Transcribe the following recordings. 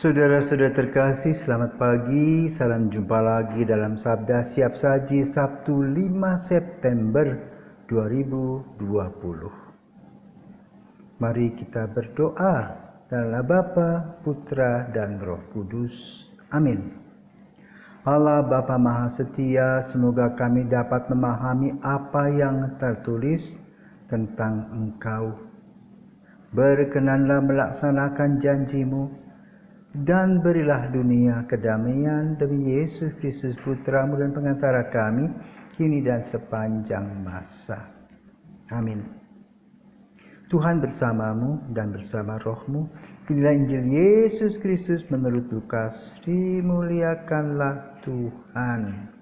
Saudara-saudara terkasih, selamat pagi. Salam jumpa lagi dalam Sabda Siap Saji Sabtu 5 September 2020. Mari kita berdoa dalam nama Bapa, Putra, dan Roh Kudus. Amin. Allah Bapa Maha Setia, semoga kami dapat memahami apa yang tertulis tentang Engkau. Berkenanlah melaksanakan janji-Mu, dan berilah dunia kedamaian demi Yesus Kristus Putra-Mu dan pengantara kami, kini dan sepanjang masa. Amin. Tuhan bersamamu dan bersama rohmu. Inilah Injil Yesus Kristus menurut Lukas. Dimuliakanlah Tuhan.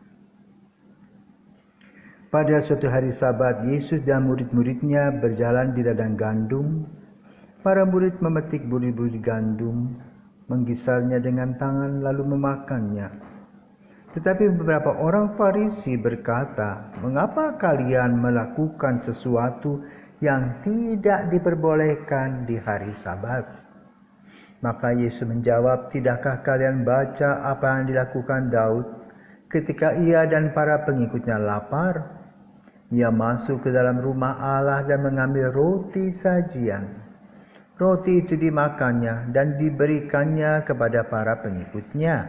Pada suatu hari Sabat, Yesus dan murid-muridnya berjalan di ladang gandum. Para murid memetik buri-buri gandum, menggisarnya dengan tangan lalu memakannya. Tetapi beberapa orang Farisi berkata, "Mengapa kalian melakukan sesuatu yang tidak diperbolehkan di hari Sabat?" Maka Yesus menjawab, "Tidakkah kalian baca apa yang dilakukan Daud ketika ia dan para pengikutnya lapar? Ia masuk ke dalam rumah Allah dan mengambil roti sajian. Roti itu dimakannya dan diberikannya kepada para pengikutnya.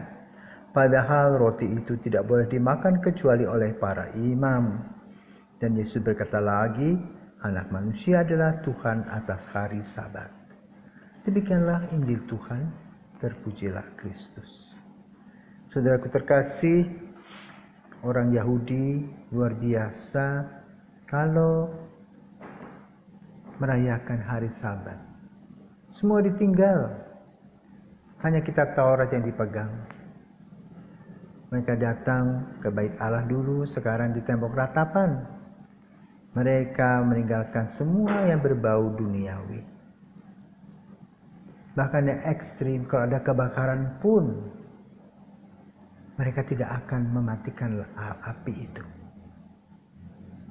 Padahal roti itu tidak boleh dimakan kecuali oleh para imam." Dan Yesus berkata lagi, "Anak manusia adalah Tuhan atas hari Sabat." Demikianlah Injil Tuhan, terpujilah Kristus. Saudaraku terkasih, orang Yahudi luar biasa kalau merayakan hari Sabat. Semua ditinggal, hanya kitab Taurat yang dipegang. Mereka datang ke bait Allah dulu, sekarang di tembok ratapan. Mereka meninggalkan semua yang berbau duniawi. Bahkan yang ekstrim, kalau ada kebakaran pun, mereka tidak akan mematikan api itu.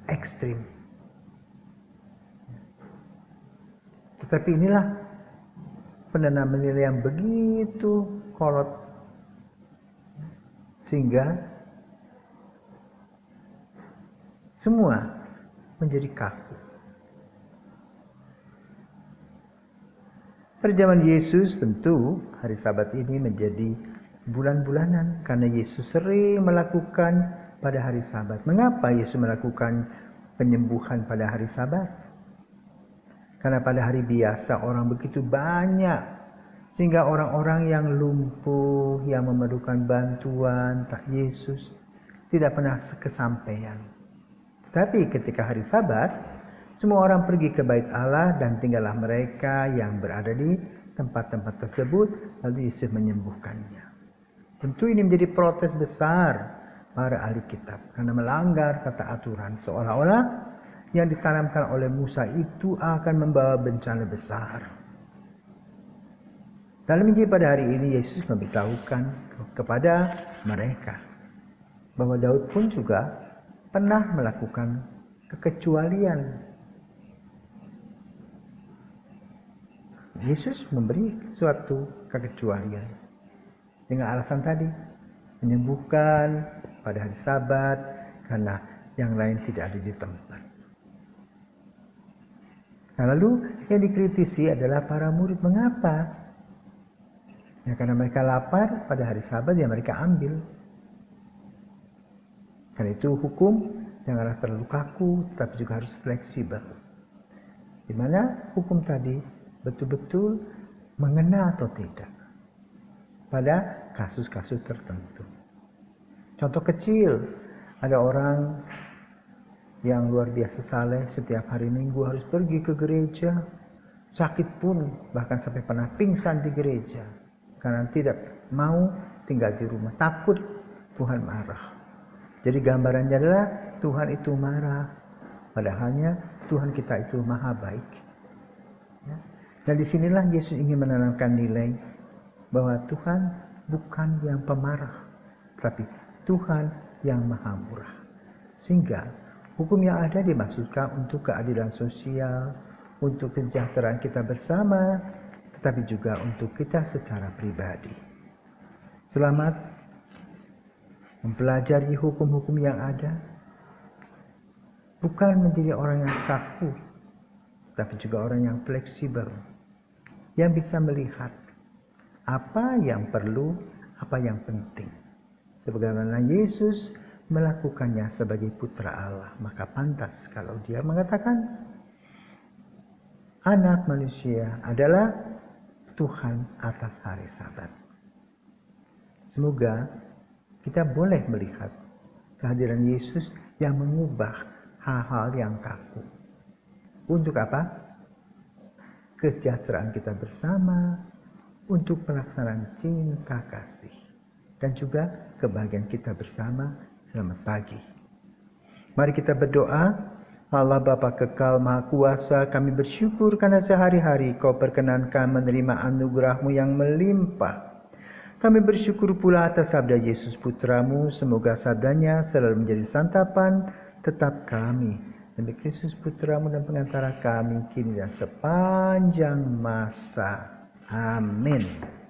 Ekstrim. Tetapi inilah penanam nilai yang begitu kolot, sehingga semua menjadi kaku. Pada zaman Yesus tentu hari Sabat ini menjadi bulan-bulanan karena Yesus sering melakukan pada hari Sabat. Mengapa Yesus melakukan penyembuhan pada hari Sabat? Karena pada hari biasa orang begitu banyak, sehingga orang-orang yang lumpuh, yang memerlukan bantuan, Yesus tidak pernah kesampaian. Tapi ketika hari Sabat, semua orang pergi ke bait Allah dan tinggallah mereka yang berada di tempat-tempat tersebut, lalu Yesus menyembuhkannya. Tentu ini menjadi protes besar para ahli kitab karena melanggar kata aturan, seolah-olah yang ditanamkan oleh Musa itu akan membawa bencana besar. Dalam Injil pada hari ini, Yesus memberitahukan kepada mereka bahwa Daud pun juga pernah melakukan kekecualian. Yesus memberi suatu kekecualian dengan alasan tadi, menyembuhkan pada hari Sabat karena yang lain tidak ada di tempat. Nah, lalu yang dikritisi adalah para murid. Mengapa? Ya, karena mereka lapar pada hari Sabat, ya mereka ambil. Karena itu hukum janganlah terlalu kaku, tapi juga harus fleksibel. Di mana hukum tadi betul-betul mengena atau tidak pada kasus-kasus tertentu. Contoh kecil, ada orang yang luar biasa saleh, setiap hari Minggu harus pergi ke gereja, sakit pun bahkan sampai pernah pingsan di gereja karena tidak mau tinggal di rumah, takut Tuhan marah. Jadi gambarannya adalah Tuhan itu marah, padahalnya Tuhan kita itu maha baik. Ya. Dan disinilah Yesus ingin menanamkan nilai bahwa Tuhan bukan yang pemarah, tapi Tuhan yang maha murah. Sehingga hukum yang ada dimaksudkan untuk keadilan sosial, untuk kesejahteraan kita bersama, tetapi juga untuk kita secara pribadi. Selamat mempelajari hukum-hukum yang ada, bukan menjadi orang yang kaku, tapi juga orang yang fleksibel, yang bisa melihat apa yang perlu, apa yang penting. Sebagaimana Yesus melakukannya sebagai putra Allah, maka pantas kalau dia mengatakan Anak manusia adalah Tuhan atas hari Sabat. Semoga kita boleh melihat kehadiran Yesus yang mengubah hal-hal yang kaku. Untuk apa? Kesejahteraan kita bersama, untuk pelaksanaan cinta kasih, dan juga kebahagiaan kita bersama. Selamat pagi. Mari kita berdoa. Allah Bapa kekal Maha Kuasa, kami bersyukur karena sehari-hari Kau perkenankan menerima anugerah-Mu yang melimpah. Kami bersyukur pula atas sabda Yesus Putramu, semoga sabdanya selalu menjadi santapan tetap kami. Demi Kristus Putramu dan pengantara kami kini dan sepanjang masa. Amin.